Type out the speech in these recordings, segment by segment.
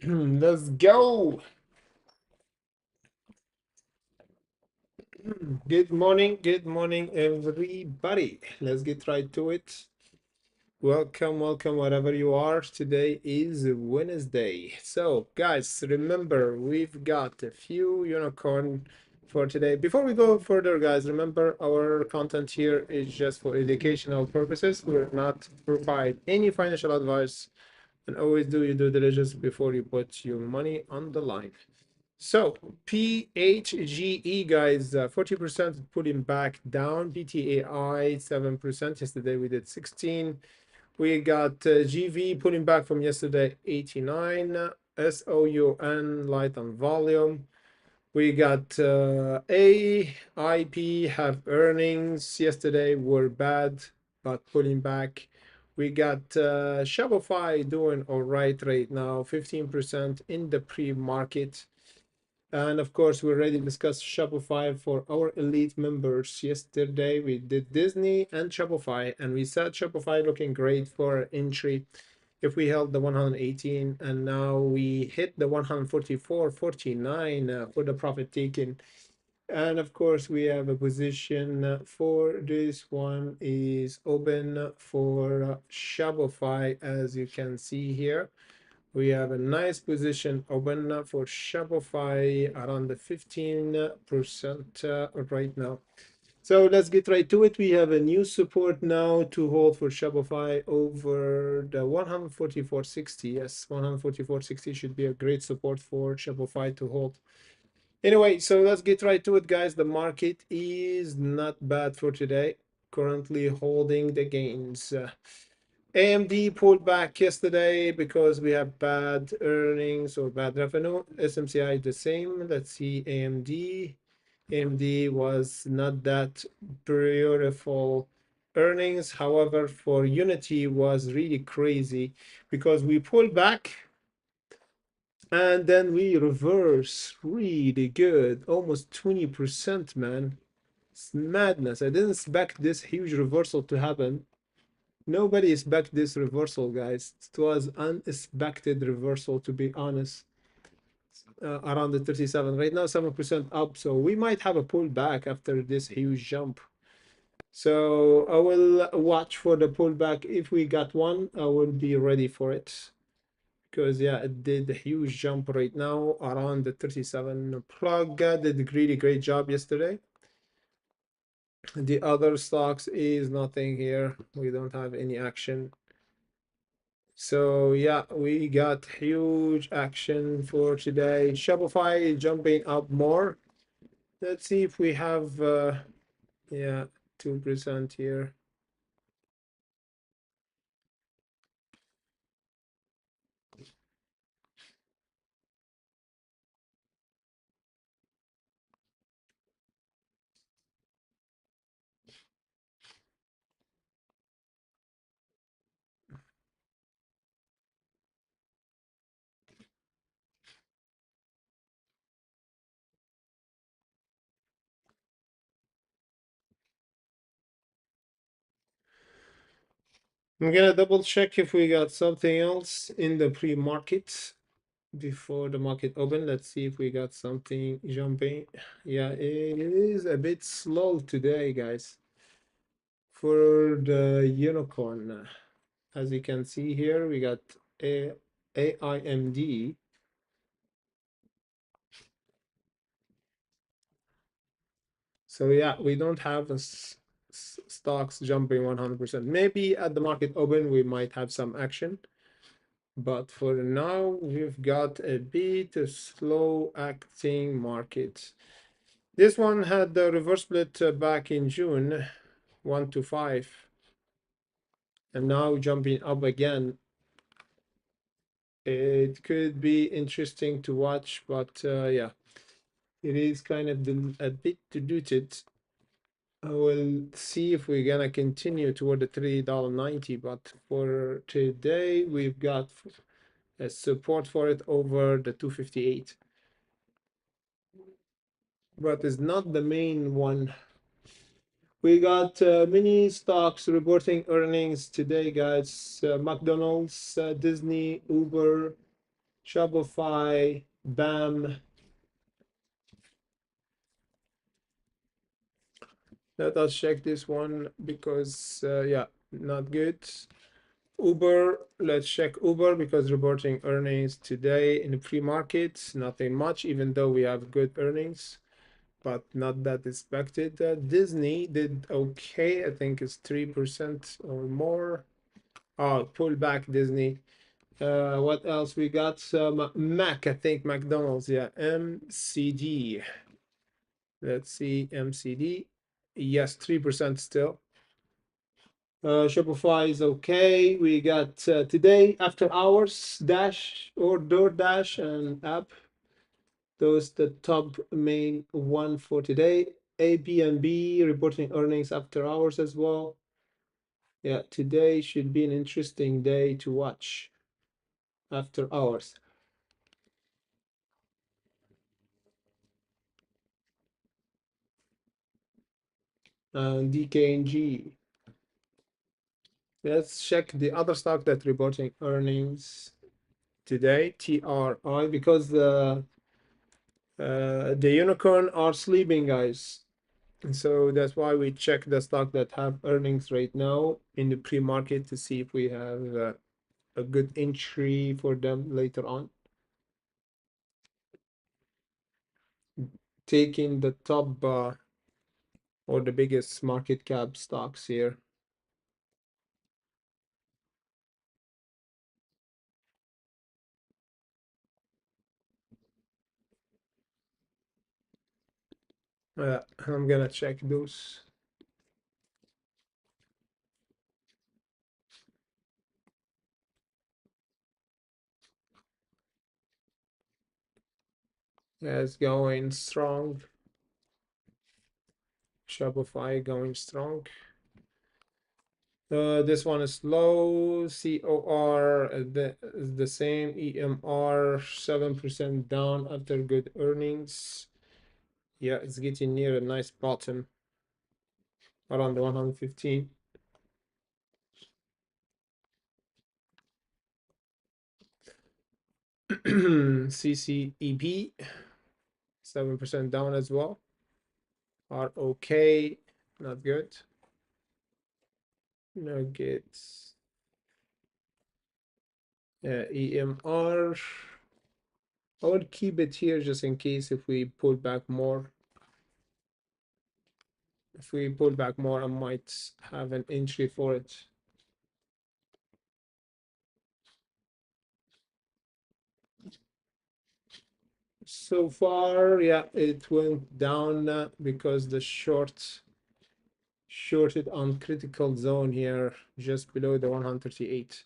Let's go. Good morning, everybody. Let's get right to it. Welcome, wherever you are. Today is Wednesday. So, guys, remember we've got a few unicorn for today. Before we go further, guys, remember our content here is just for educational purposes. We're not provide any financial advice, and always do your due diligence before you put your money on the line. So PHGE, guys, 40% pulling back down. PTAI 7%. Yesterday we did 16. We got GV pulling back from yesterday 89. SOUN light on volume. We got AIP have earnings yesterday were bad but pulling back. We got Shopify doing all right now, 15% in the pre-market. And of course, we already discussed Shopify for our elite members. Yesterday, we did Disney and Shopify, and we said Shopify looking great for entry if we held the 118, and now we hit the 144.49 for the profit taken. And of course, we have a position for this one is open for Shopify, as you can see here. We have a nice position open for Shopify around the 15% right now. So let's get right to it. We have a new support now to hold for Shopify over the 144.60. Yes, 144.60 should be a great support for Shopify to hold. Anyway, so let's get right to it, guys. The market is not bad for today, currently holding the gains. AMD pulled back yesterday because we have bad earnings or bad revenue. SMCI the same. Let's see AMD. AMD was not that beautiful earnings. However, for Unity was really crazy because we pulled back and then we reverse really good, almost 20%, man. It's madness. I didn't expect this huge reversal to happen. Nobody expect this reversal, guys. It was unexpected reversal, to be honest. Around the 37 right now, 7% up. So we might have a pullback after this huge jump. So I will watch for the pullback. If we got one, I will be ready for it. Because yeah, it did a huge jump right now around the 37 plug. Did a really great job yesterday. The other stocks is nothing here. We don't have any action. So yeah, we got huge action for today. Shopify jumping up more. Let's see if we have yeah, 2% here. I'm gonna double check if we got something else in the pre-market before the market open. Let's see if we got something jumping. Yeah, it is a bit slow today, guys, for the unicorn. As you can see here, we got AIMD. So yeah, we don't have stocks jumping 100%. Maybe at the market open, we might have some action. But for now, we've got a bit of slow acting market. This one had the reverse split back in June, 1 to 5. And now jumping up again. It could be interesting to watch, but yeah, it is kind of a bit diluted. I will see if we're gonna continue toward the $3.90, but for today we've got a support for it over the 258. But it's not the main one. We got many stocks reporting earnings today, guys. McDonald's, Disney, Uber, Shopify, BAM. Let us check this one because, yeah, not good. Uber, let's check Uber because reporting earnings today in the pre-market, nothing much, even though we have good earnings, but not that expected. Disney did okay. I think it's 3% or more. Oh, pull back Disney. What else we got? Mac, I think McDonald's, yeah. MCD. Let's see, MCD. Yes, 3% still. Shopify is okay. We got today after hours Dash or DoorDash and app. Those the top main one for today. Airbnb reporting earnings after hours as well. Yeah, today should be an interesting day to watch after hours. And DKNG. Let's check the other stock that reporting earnings today, TRI, because the unicorn are sleeping, guys. And so that's why we check the stock that have earnings right now in the pre-market to see if we have a good entry for them later on. Taking the top or the biggest market cap stocks here. I'm gonna check those. Yeah, it's going strong. Shopify going strong. This one is low. COR is the same. EMR 7% down after good earnings. Yeah, it's getting near a nice bottom around the 115. CCEP 7% down as well. ROK not good. Nuggets. EMR. I would keep it here just in case if we pull back more. If we pull back more, I might have an entry for it. So far, yeah, it went down because the shorted on critical zone here just below the 138.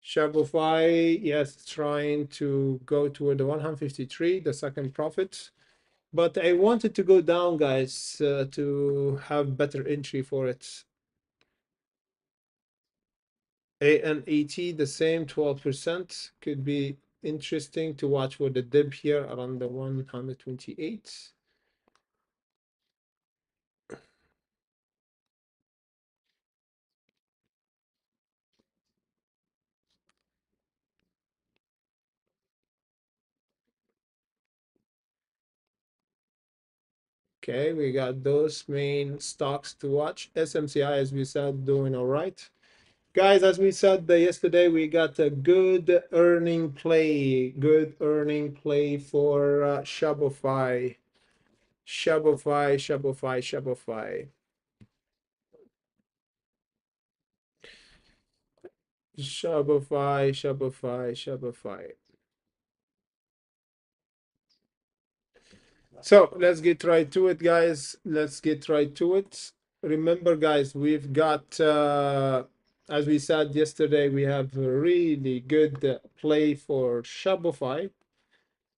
Shopify, yes, trying to go toward the 153, the second profit. But I wanted to go down, guys, to have better entry for it. ANET, the same 12%. Could be interesting to watch for the dip here around the 128. Okay, we got those main stocks to watch. SMCI, as we said, doing all right. Guys, as we said yesterday, we got a good earning play. Good earning play for Shopify. Shopify, Shopify, Shopify. Shopify, Shopify, Shopify. So let's get right to it, guys. Let's get right to it. Remember, guys, we've got, as we said yesterday, we have a really good play for Shopify.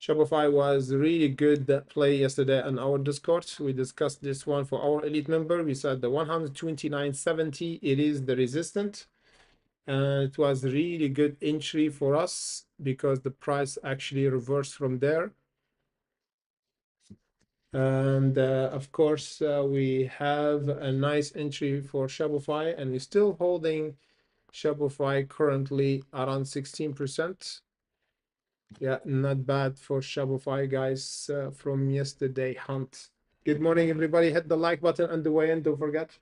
Shopify was really good play yesterday on our Discord. We discussed this one for our elite member. We said the 129.70, it is the resistant. And it was really good entry for us because the price actually reversed from there. And of course, we have a nice entry for Shopify, and we're still holding Shopify currently around 16%. Yeah, not bad for Shopify, guys, from yesterday hunt. Good morning, everybody. Hit the like button on the way in. Don't forget.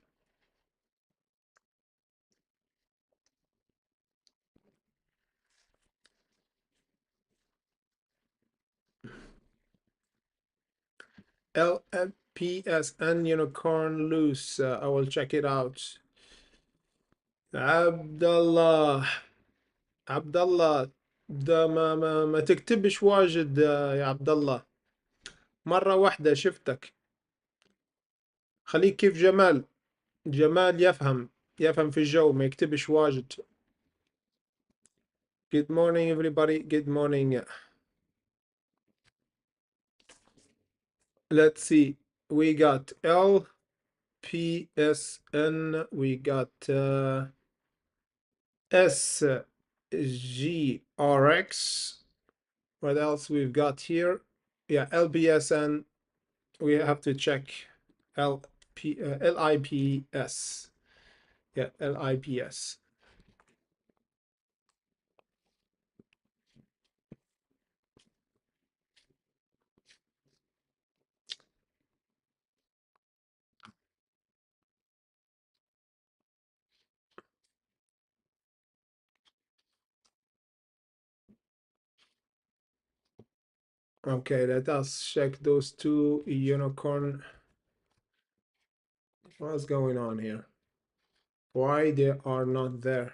LPSN Unicorn Loose. I will check it out. Abdullah. عبد الله، ده ما تكتبش واجد يا عبد الله. مرة واحدة شفتك. خليك كيف جمال. جمال يفهم في الجو، ما يكتبش واجد. Good morning everybody. Good morning. Let's see. We got LPSN. We got SGRX. What else we've got here? Yeah, LPSN. We have to check LIPS. Yeah, LIPS. Okay, let us check those two unicorn. What's going on here? Why they are not there?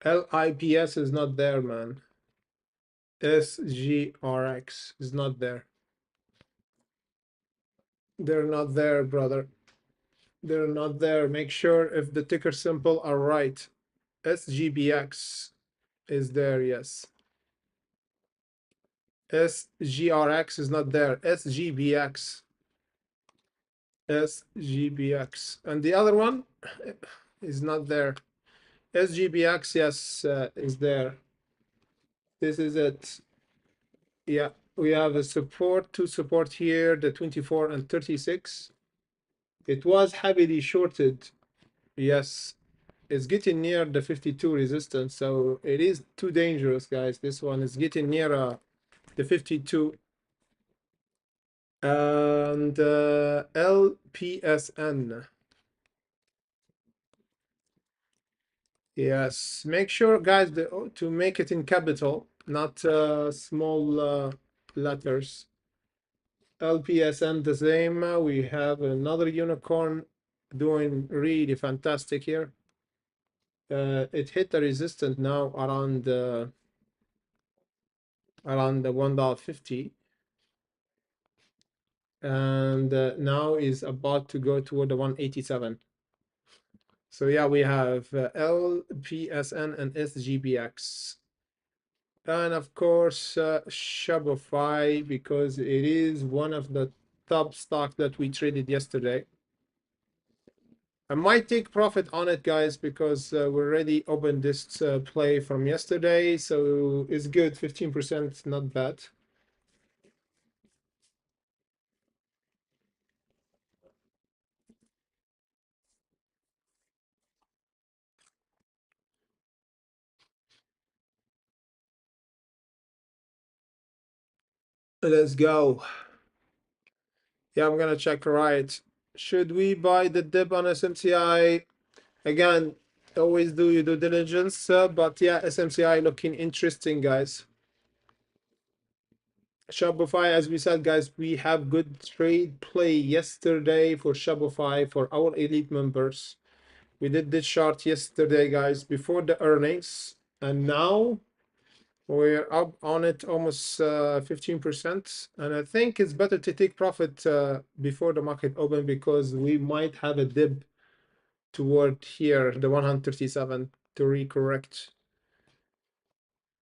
LIPS is not there, man. SGRX is not there. They're not there, brother. They're not there. Make sure if the ticker symbol are right. SGBX is there, yes. SGRX is not there. SGBX. SGBX. And the other one is not there. SGBX, yes, is there. This is it. Yeah, we have a support to support here, the 24 and 36. It was heavily shorted. Yes, it's getting near the 52 resistance, so it is too dangerous, guys. This one is getting near the 52. And LPSN. Yes, make sure, guys, to make it in capital, not small letters. LPSN the same. We have another unicorn doing really fantastic here. It hit the resistance now around the $1.50, and now is about to go toward the 187. So yeah, we have LPSN and SGBX. And of course, Shopify, because it is one of the top stocks that we traded yesterday. I might take profit on it, guys, because we already opened this play from yesterday. So it's good, 15%, not bad. Let's go. Yeah, I'm gonna check right. Should we buy the dip on SMCI? Again, always do your due diligence, but yeah, SMCI looking interesting, guys. Shopify, as we said, guys, we have good trade play yesterday for Shopify for our elite members. We did this chart yesterday, guys, before the earnings, and now we're up on it almost 15%. And I think it's better to take profit before the market open, because we might have a dip toward here, the 137, to recorrect.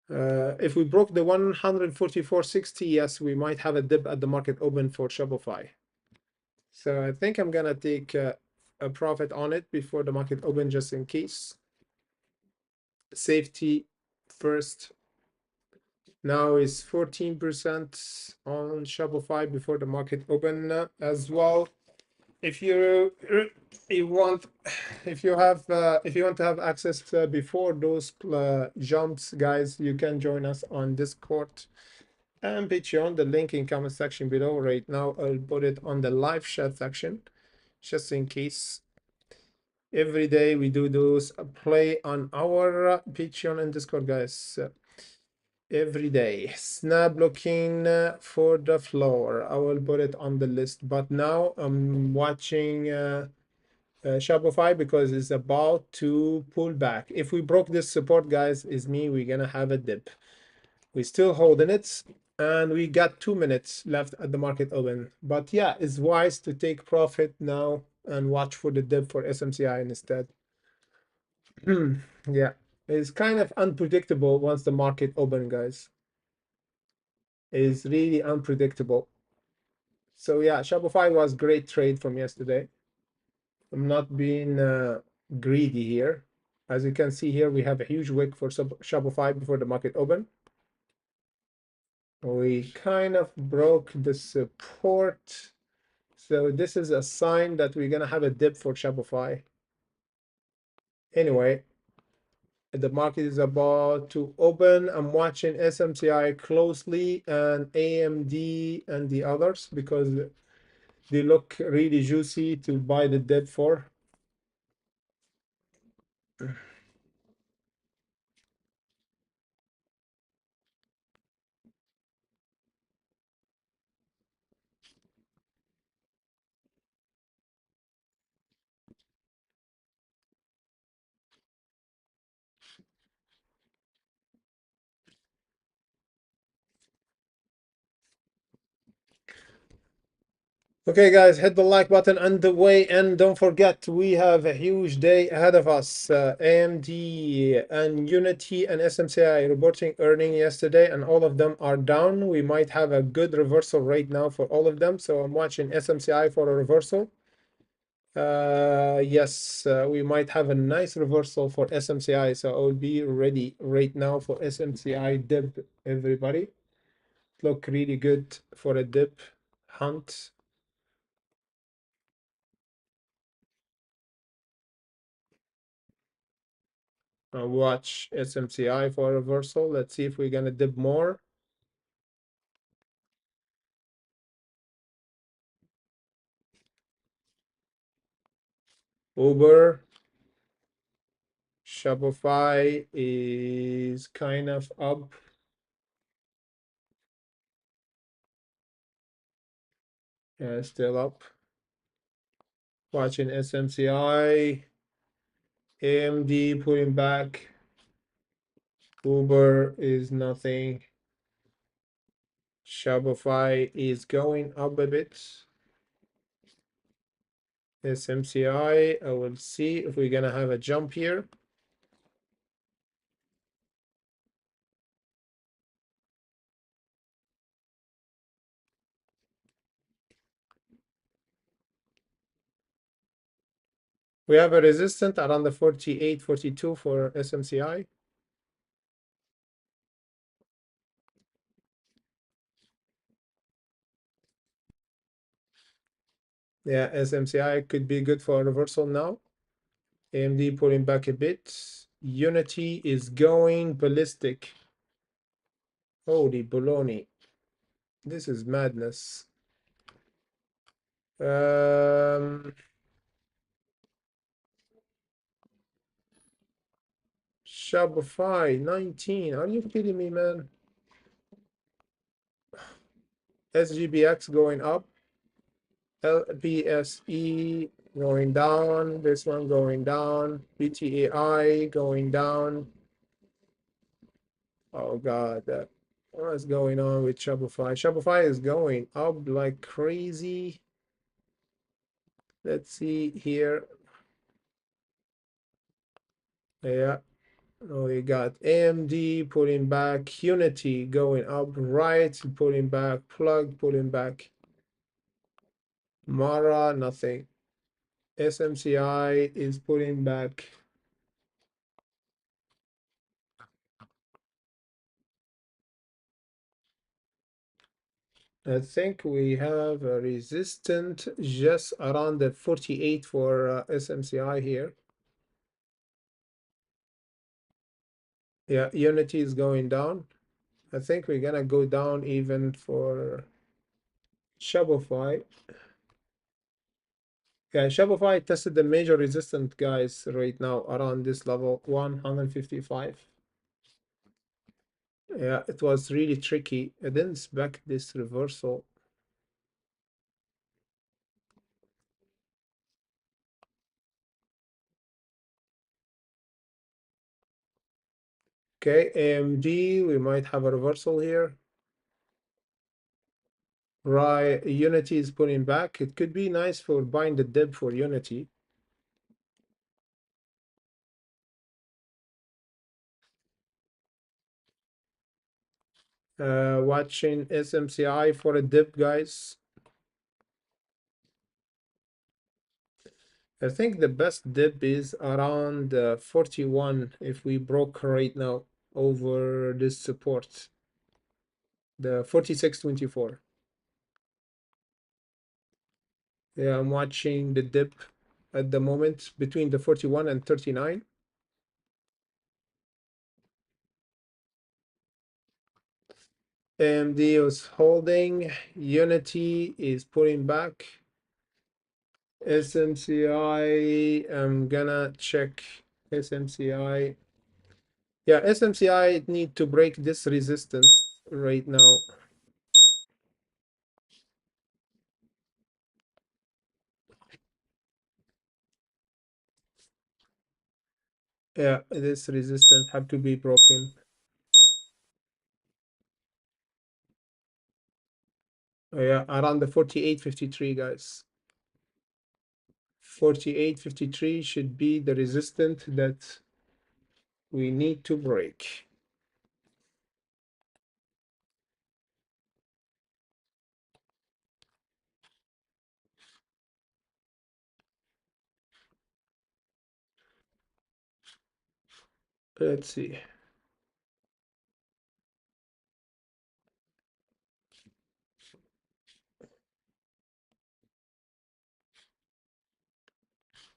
If we broke the 144.60, yes, we might have a dip at the market open for Shopify. So I think I'm gonna take a profit on it before the market open, just in case. Safety first. Now it's 14% on Shopify before the market open as well. If you want, if you want to have access before those jumps, guys, you can join us on Discord and Patreon. The link in comment section below. Right now, I'll put it on the live chat section, just in case. Every day we do those play on our Patreon and Discord, guys. Every day. Snap looking for the floor. I will put it on the list. But now I'm watching Shopify because it's about to pull back. If we broke this support, guys, is me, we're gonna have a dip. We're still holding it, and we got 2 minutes left at the market open. But yeah, it's wise to take profit now and watch for the dip for SMCI instead. Yeah, it's kind of unpredictable once the market open, guys. It's really unpredictable. So yeah, Shopify was great trade from yesterday. I'm not being greedy here. As you can see here, we have a huge wick for Shopify before the market open. We kind of broke the support. So this is a sign that we're gonna have a dip for Shopify. Anyway, the market is about to open. I'm watching SMCI closely and AMD and the others because they look really juicy to buy the dip for. Okay, guys, hit the like button on the way, and don't forget we have a huge day ahead of us. AMD and Unity and SMCI reporting earning yesterday, and all of them are down. We might have a good reversal right now for all of them, so I'm watching SMCI for a reversal. Yes, we might have a nice reversal for SMCI, so I will be ready right now for SMCI dip, everybody. Look really good for a dip hunt. Watch SMCI for a reversal. Let's see if we're gonna dip more. Uber, Shopify is kind of up. Yeah, still up. Watching SMCI, AMD pulling back. Uber is nothing. Shopify is going up a bit. SMCI, I will see if we're gonna have a jump here. We have a resistance around the 48, 42 for SMCI. Yeah, SMCI could be good for a reversal now. AMD pulling back a bit. Unity is going ballistic. Holy baloney. This is madness. Shopify 19. Are you kidding me, man? SGBX going up. LPSE going down. This one going down. BTAI going down. Oh God, what is going on with Shopify? Shopify is going up like crazy. Let's see here. Yeah, we got AMD pulling back, Unity going up, right, pulling back, Plug pulling back, Mara, nothing. SMCI is pulling back. I think we have a resistant just around the 48 for SMCI here. Yeah, Unity is going down. I think we're gonna go down even for Shopify. Yeah, Shopify tested the major resistance, guys, right now around this level 155. Yeah, it was really tricky. I didn't expect this reversal. Okay, AMD, we might have a reversal here. Right, Unity is pulling back. It could be nice for buying the dip for Unity. Watching SMCI for a dip, guys. I think the best dip is around 41 if we broke right now over this support, the 46.24. Yeah, I'm watching the dip at the moment between the 41 and 39. AMD is holding, Unity is pulling back. SMCI, I'm gonna check SMCI. Yeah, SMCI need to break this resistance right now. Yeah, this resistance have to be broken. Yeah, around the 48.53, guys. 48.53 should be the resistance that we need to break. Let's see.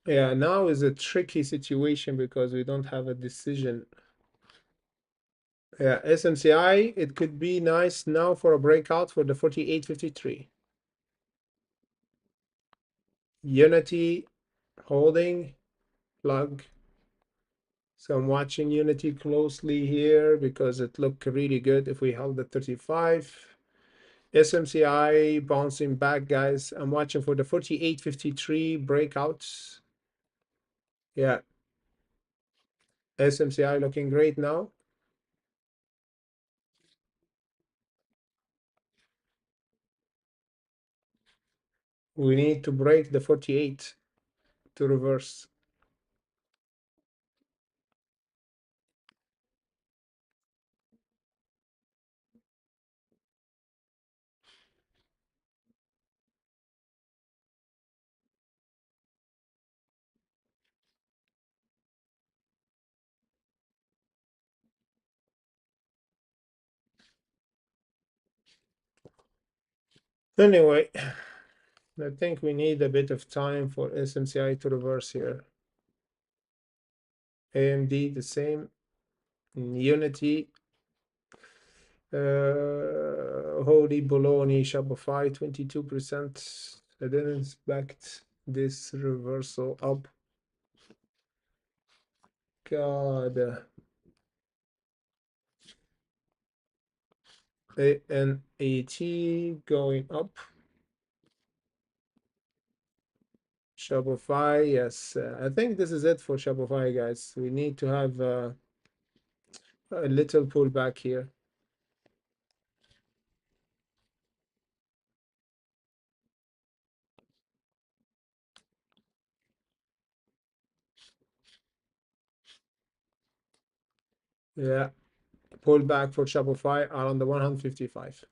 Yeah, now is a tricky situation because we don't have a decision. Yeah, SMCI, it could be nice now for a breakout for the 48.53. Unity holding plug. So I'm watching Unity closely here because it looked really good if we held the 35. SMCI bouncing back, guys. I'm watching for the 48.53 breakouts. Yeah, SMCI looking great now. We need to break the 48 to reverse. Anyway, I think we need a bit of time for SMCI to reverse here. AMD the same. Unity, holy baloney, Shopify 22%. I didn't expect this reversal up. God. ANAT going up. Shopify, yes. I think this is it for Shopify, guys. We need to have a little pullback here. Yeah, pullback for Shopify around the 155.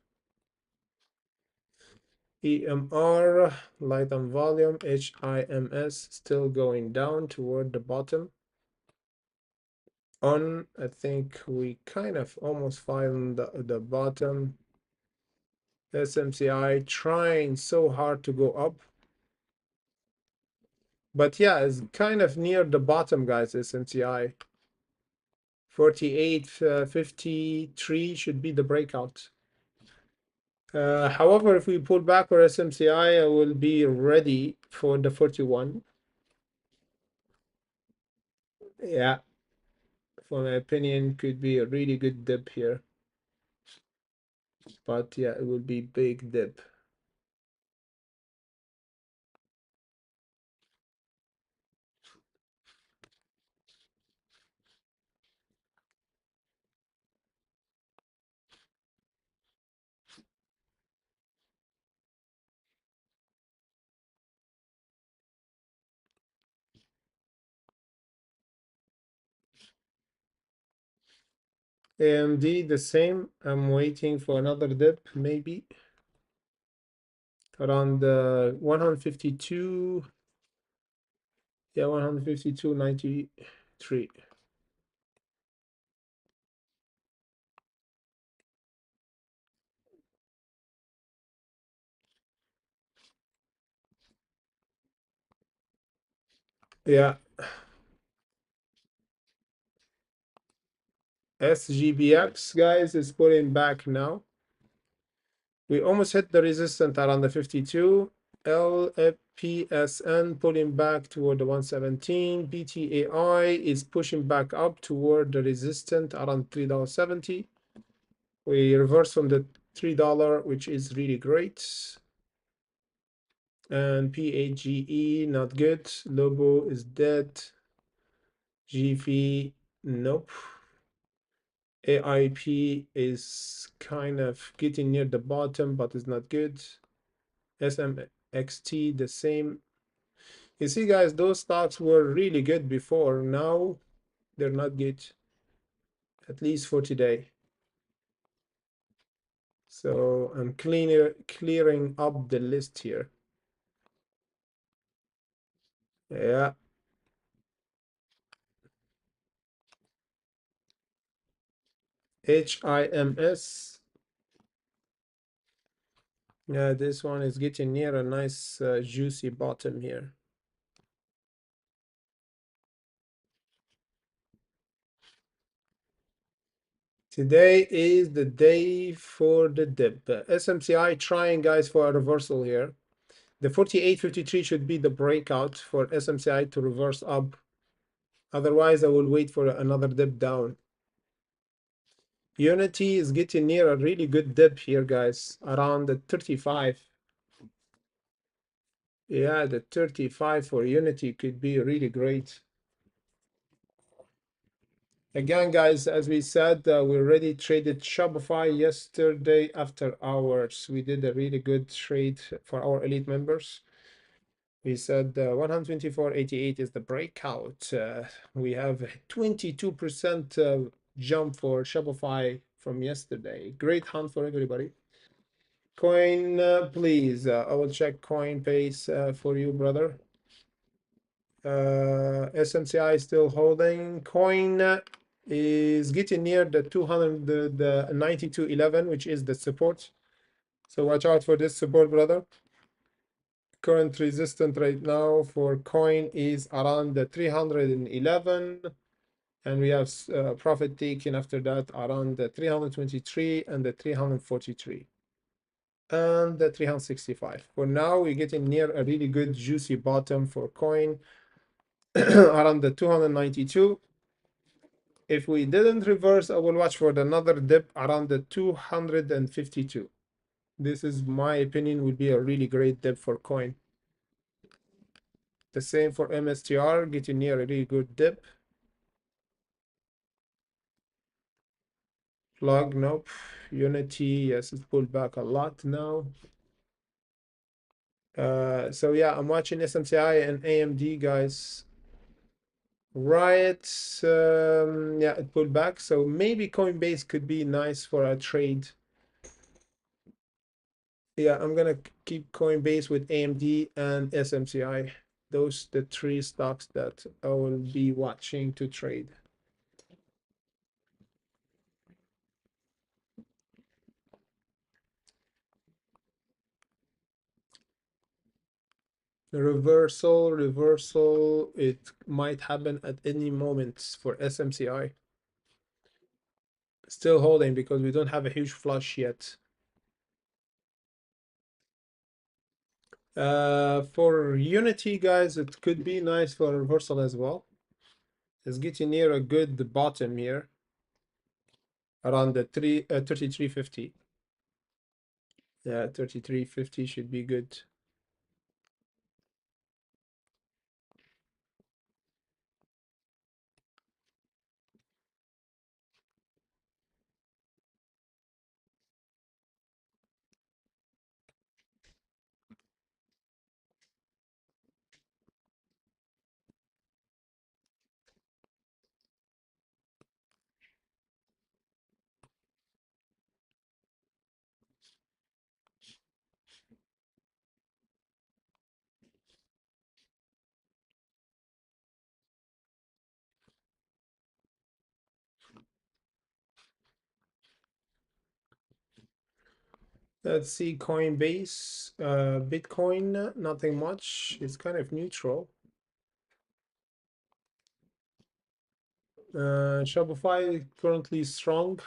EMR, light on volume, HIMS still going down toward the bottom. On, I think we kind of almost found the bottom. SMCI trying so hard to go up. But yeah, it's kind of near the bottom, guys. SMCI 48.53 should be the breakout. However, if we pull back for SMCI, I will be ready for the 41. Yeah, for my opinion, could be a really good dip here. But yeah, it will be big dip. AMD the same. I'm waiting for another dip, maybe around 152. Yeah, 152.93. Yeah, SGBX, guys, is pulling back now. We almost hit the resistance around the 52. LPSN pulling back toward the 117. BTAI is pushing back up toward the resistance around $3.70. We reverse from the $3, which is really great. And PAGE, not good. Lobo is dead. GV, nope. AIP is kind of getting near the bottom, but it's not good. SMXT, the same. You see, guys, those stocks were really good before. Now they're not good, at least for today. So I'm clearing up the list here. Yeah. HIMS. Yeah, this one is getting near a nice juicy bottom here. Today is the day for the dip. SMCI trying, guys, for a reversal here. The 48.53 should be the breakout for SMCI to reverse up. Otherwise, I will wait for another dip down. Unity is getting near a really good dip here, guys, around the 35. Yeah, the 35 for Unity could be really great. Again, guys, as we said, we already traded Shopify yesterday after hours. We did a really good trade for our elite members. We said 124.88 is the breakout. We have a 22% jump for Shopify from yesterday. Great hunt for everybody. Coin, please. I will check Coinbase for you, brother. SMCI is still holding. Coin is getting near the 200, the 92.11, which is the support. So watch out for this support, brother. Current resistance right now for coin is around the 311, and we have profit taken after that around the 323 and the 343 and the 365. For now, we're getting near a really good juicy bottom for coin around the 292. If we didn't reverse, I will watch for another dip around the 252. This is my opinion, would be a really great dip for coin. The same for MSTR, getting near a really good dip. Plug, nope. Unity, yes, it's pulled back a lot now. So yeah, I'm watching SMCI and AMD, guys. Riot, yeah, it pulled back. So maybe Coinbase could be nice for a trade. Yeah, I'm gonna keep Coinbase with AMD and SMCI. Those the three stocks that I will be watching to trade. Reversal, it might happen at any moment for SMCI. Still holding because we don't have a huge flush yet. For Unity, guys, it could be nice for reversal as well. It's getting near a good bottom here around the 3350. Yeah, 3350 should be good. Let's see Coinbase, Bitcoin, nothing much. It's kind of neutral. Shopify currently strong.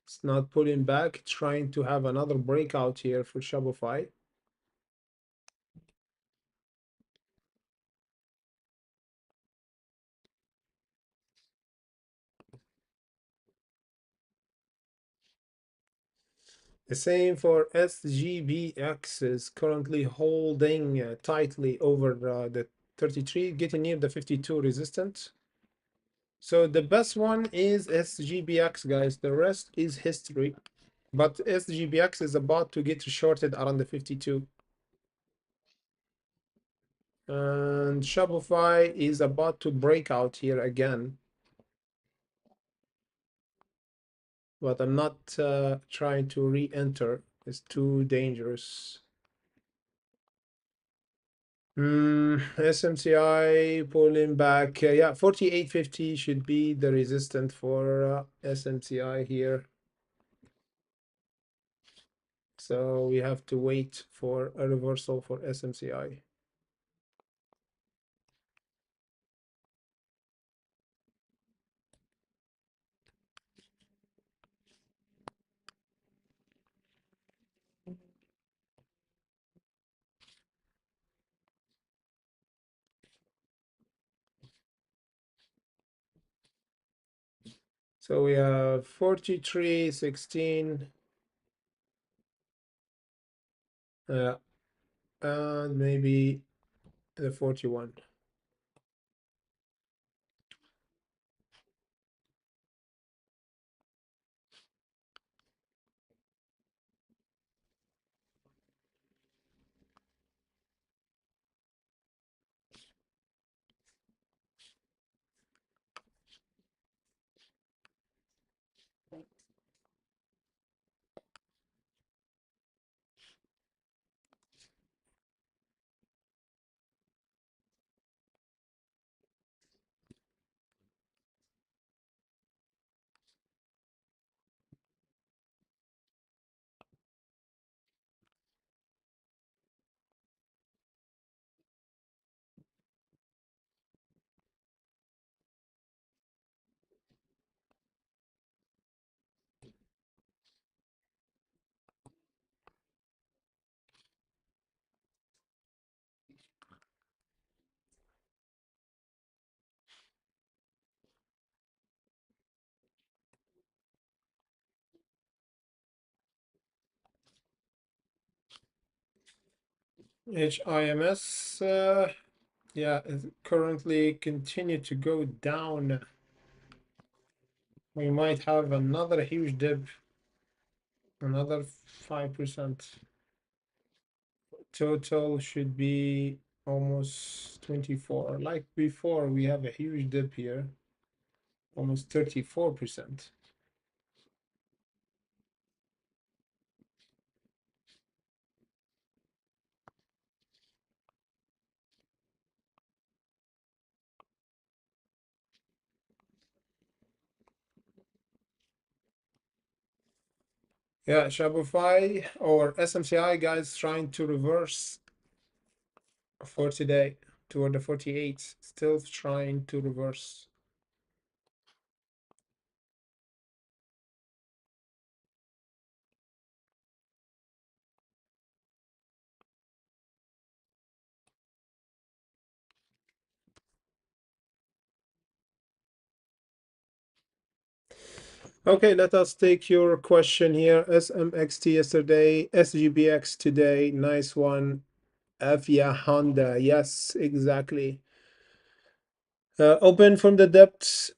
It's not pulling back, trying to have another breakout here for Shopify. The same for SGBX, is currently holding tightly over the 33, getting near the 52 resistance. So the best one is SGBX, guys. The rest is history. But SGBX is about to get shorted around the 52. And Shopify is about to break out here again. But I'm not trying to re-enter. It's too dangerous. SMCI pulling back. Yeah, 4850 should be the resistance for SMCI here. So we have to wait for a reversal for SMCI. So we have 4316. And maybe the 41. HIMS, yeah, it currently continue to go down. We might have another huge dip, another 5%. Total should be almost 24. Like before, we have a huge dip here, almost 34%. Yeah, Shopify or SMCI, guys, trying to reverse for today toward the 48, still trying to reverse. Okay, let us take your question here. SMXT yesterday, SGBX today. Nice one. Avia Honda. Yes, exactly. Open from the depths.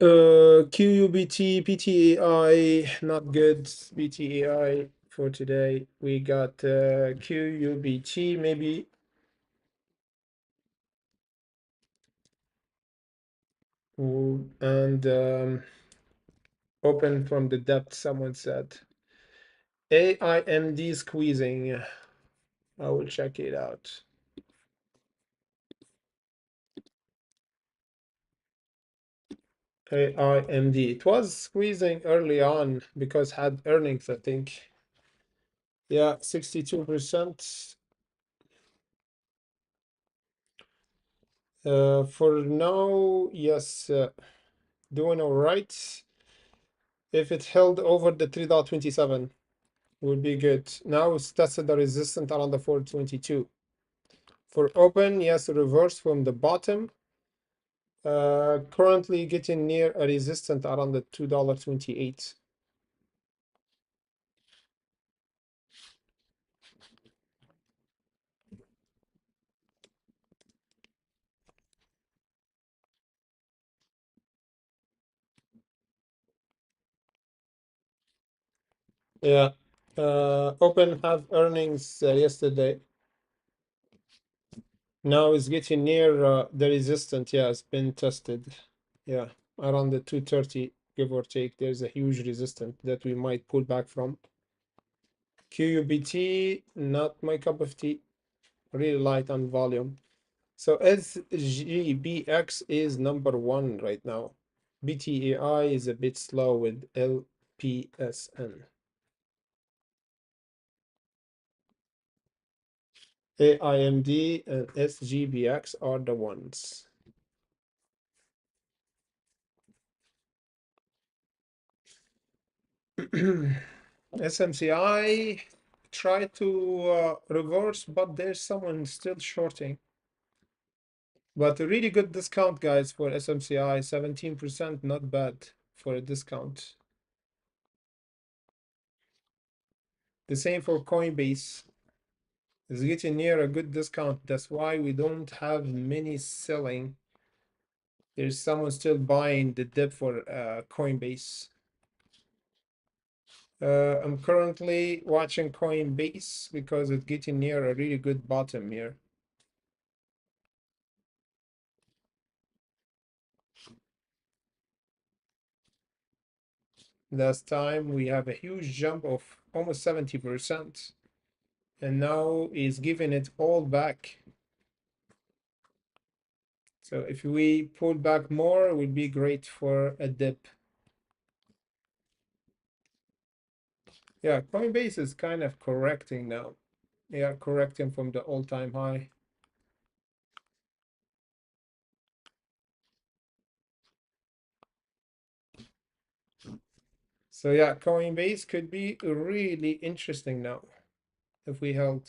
QUBT, PTAI, not good. BTAI for today. We got QUBT maybe. And open from the depth, someone said. AIMD squeezing. I will check it out. AIMD. It was squeezing early on because had earnings, I think. Yeah, 62%. For now, yes, doing all right. If it held over the 3.27, would be good. Now it's tested the resistance around the 422. For open, yes, reverse from the bottom. Currently getting near a resistance around the $2.28. Yeah. Open have earnings yesterday. Now it's getting near the resistance. Yeah, it's been tested. Yeah, around the 230, give or take. There's a huge resistance that we might pull back from. QUBT, not my cup of tea. Really light on volume. So SGBX is number one right now. BTAI is a bit slow with LPSN. AIMD and SGBX are the ones. SMCI try to reverse, but there's someone still shorting. But a really good discount, guys, for SMCI, 17%, not bad for a discount. The same for Coinbase. It's getting near a good discount. That's why we don't have many selling. There's someone still buying the dip for Coinbase. I'm currently watching Coinbase because it's getting near a really good bottom here. Last time we have a huge jump of almost 70%, and now is giving it all back. So if we pull back more, it would be great for a dip. Yeah, Coinbase is kind of correcting now. Yeah, correcting from the all-time high. So yeah, Coinbase could be really interesting now if we held.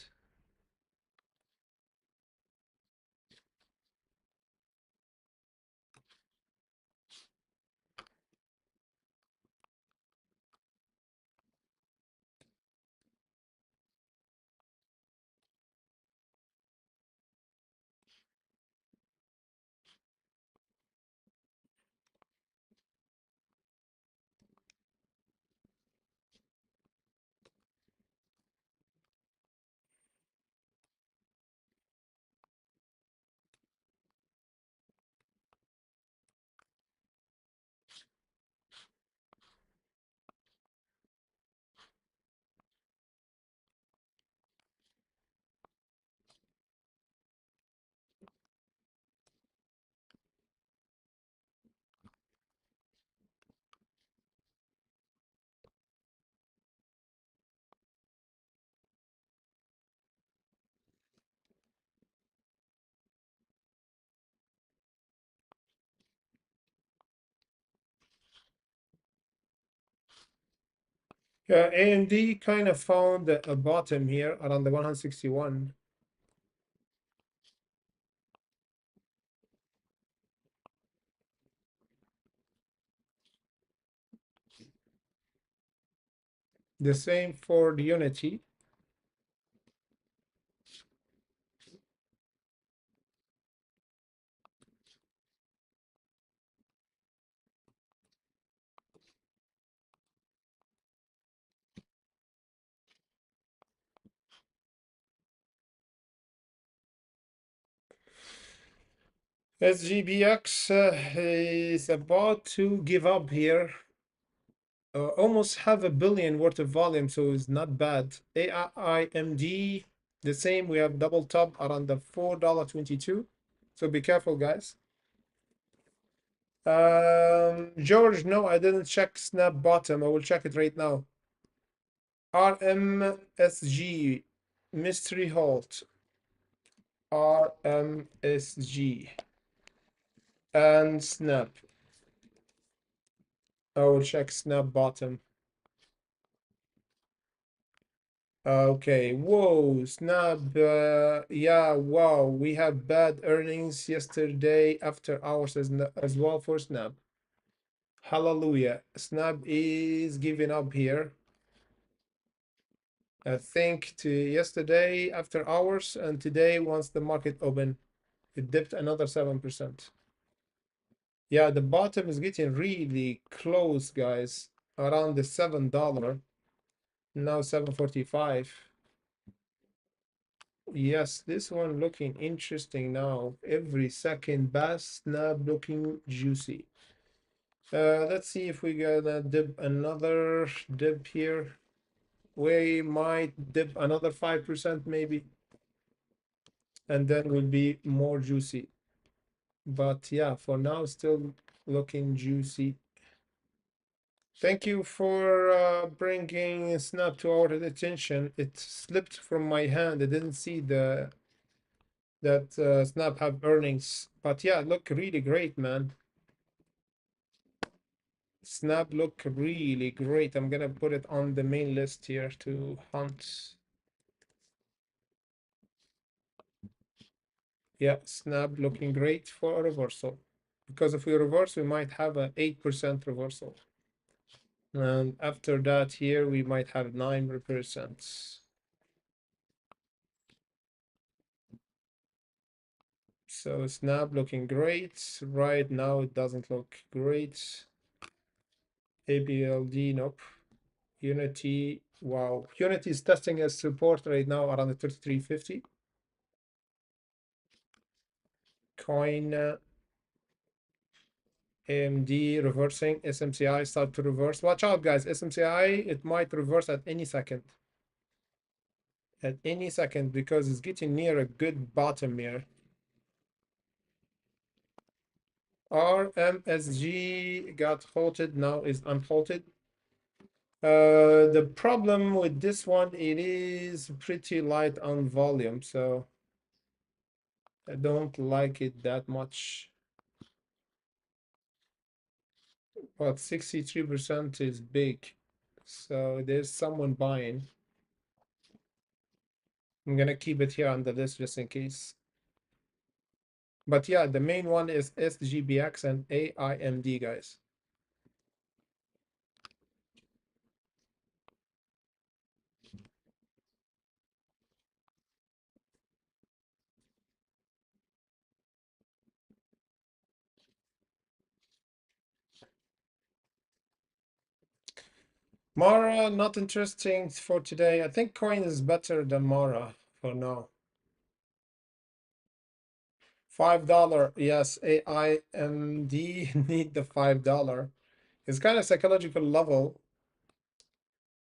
AMD kind of found a bottom here around the 161. The same for the Unity. SGBX is about to give up here. Almost half a billion worth of volume, so it's not bad. AIMD, the same. We have double top around the $4.22. So be careful, guys. George, no, I didn't check snap bottom. I will check it right now. RMSG, mystery halt. RMSG and snap. I will check snap bottom. Okay, whoa, Snap, yeah, wow, we have bad earnings yesterday after hours as well for Snap. Hallelujah, Snap is giving up here. I think to yesterday after hours and today once the market opened, it dipped another 7%. Yeah, the bottom is getting really close, guys, around the $7, now 7.45. Yes, this one looking interesting now. Every second bass snap looking juicy. Let's see if we gonna dip another dip here. We might dip another 5% maybe, and then will be more juicy. But yeah, for now, still looking juicy. Thank you for bringing Snap to our attention. It slipped from my hand. I didn't see that Snap have earnings. But yeah, look really great, man. Snap look really great. I'm gonna put it on the main list here to hunt. Yeah, Snap looking great for a reversal. Because if we reverse, we might have a 8% reversal. And after that here, we might have 9%. So Snap looking great. Right now, it doesn't look great. ABLD, nope. Unity, wow. Unity is testing as support right now around the 3350. Coin AMD reversing. SMCI start to reverse. Watch out, guys. SMCI, it might reverse at any second. At any second, because it's getting near a good bottom here. RMSG got halted, now is unhalted. The problem with this one, it is pretty light on volume, so I don't like it that much. But 63% is big, so there's someone buying. I'm gonna keep it here on the list just in case. But yeah, the main one is SGBX and AIMD, guys. Mara, not interesting for today. I think coin is better than Mara for now. $5. Yes, AIMD need the $5. It's kind of psychological level.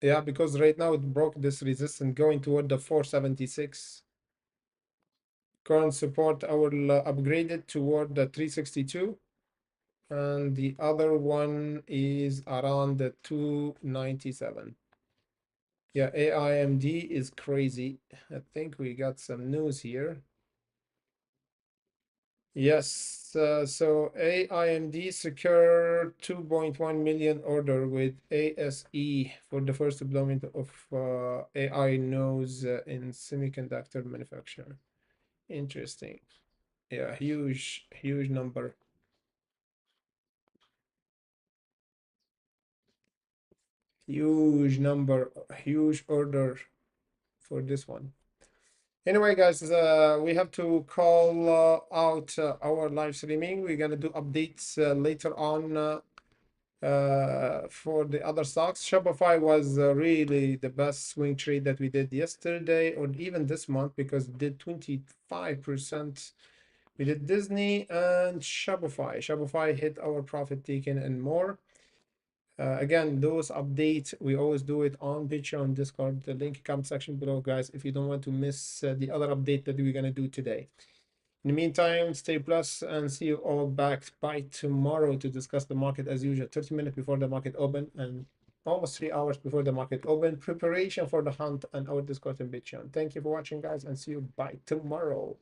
Yeah, because right now it broke this resistance going toward the 476. Current support, I will upgrade it toward the 362. And the other one is around the 297. Yeah, AIMD is crazy. I think we got some news here. Yes, so AIMD secure 2.1 million order with ASE for the first deployment of AI nose in semiconductor manufacturer. Interesting. Yeah, huge number. Huge number, huge order for this one. Anyway, guys, we have to call out our live streaming. We're gonna do updates later on for the other stocks. Shopify was really the best swing trade that we did yesterday or even this month because it did 25%. We did Disney and Shopify. Shopify hit our profit taken and more. Again, those updates, we always do it on Patreon, Discord. The link comes section below, guys, if you don't want to miss the other update that we're going to do today. In the meantime, stay blessed and see you all back by tomorrow to discuss the market as usual, 30 minutes before the market open and almost 3 hours before the market open. Preparation for the hunt and our Discord and Patreon. Thank you for watching, guys, and see you by tomorrow.